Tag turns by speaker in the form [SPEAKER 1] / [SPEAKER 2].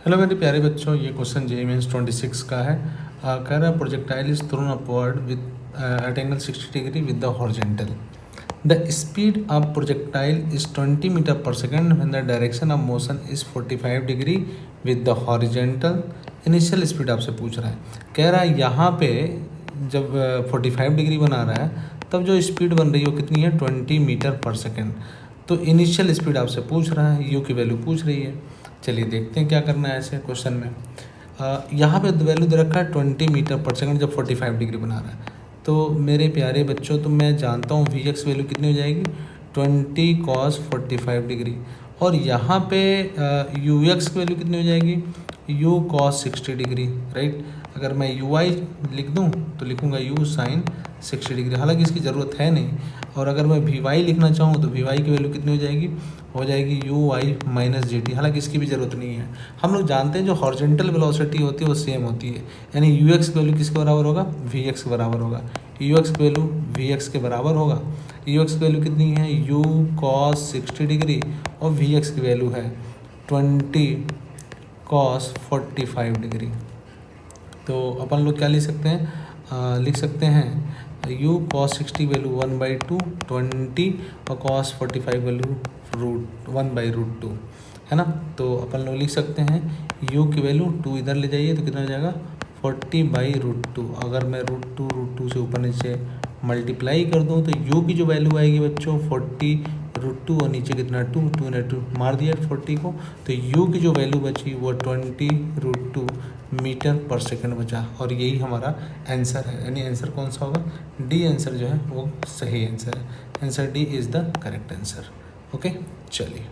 [SPEAKER 1] Hello मेरे प्यारे बच्चों, ये क्वेश्चन जेईई मेंस 26 का है। कह रहा है projectile is thrown upward with at angle 60 degree with the horizontal. The speed of projectile is 20 metre per second when the direction of motion is 45 degree with the horizontal. Initial speed आपसे पूछ रहा है। कह रहा है यहाँ पे जब 45 डिग्री बना रहा है तब जो स्पीड बन रही है वो कितनी है, 20 मीटर पर सेकेंड। तो इनिशियल स्पीड आपसे पूछ रहा है, यू की वैल्यू पूछ रही है। चलिए देखते हैं क्या करना है ऐसे क्वेश्चन में। यहाँ पे वैल्यू दे रखा है 20 मीटर पर सेकंड जब 45 डिग्री बना रहा है। तो मेरे प्यारे बच्चों, तो मैं जानता हूँ वी एक्स वैल्यू कितनी हो जाएगी, 20 cos 45 डिग्री। और यहाँ पे यू एक्स की वैल्यू कितनी हो जाएगी, u cos 60 डिग्री, राइट। अगर मैं यू आई लिख दूँ तो लिखूँगा u sin 60 डिग्री, हालांकि इसकी ज़रूरत है नहीं। और अगर मैं वी वाई लिखना चाहूँ तो वी वाई की वैल्यू कितनी हो जाएगी you I minus G T, हालांकि इसकी भी ज़रूरत नहीं है। हम लोग जानते हैं जो हॉरिजॉन्टल वेलोसिटी होती है वो सेम होती है, यानी यू एक्स की वैल्यू किसके बराबर होगा, वी एक्स के बराबर होगा। यू एक्स की वैल्यू वी एक्स के बराबर होगा। यू एक्स की वैल्यू कितनी है, यू कॉस 60 डिग्री, और वी एक्स की वैल्यू है 20 cos 45 डिग्री। तो अपन लोग क्या लिख सकते हैं, लिख सकते हैं u cos 60 वैल्यू 1/2 20 और cos 45 वैल्यू 1/√2 है ना। तो अपन लोग लिख सकते हैं u की वैल्यू 2 इधर ले जाइए तो कितना हो जाएगा 40/√2। अगर मैं √2 से ऊपर नीचे मल्टीप्लाई कर दूं तो u की जो वैल्यू आएगी बच्चों 40√2 और नीचे कितना 2 ने 2 मार दिया 40 को, तो u की जो वैल्यू बची वो 20√2 मीटर पर सेकंड बचा। और यही हमारा आंसर है, यानी आंसर कौन सा होगा, डी आंसर जो है वो सही आंसर है। Answer D is the correct answer. Okay, चलिए।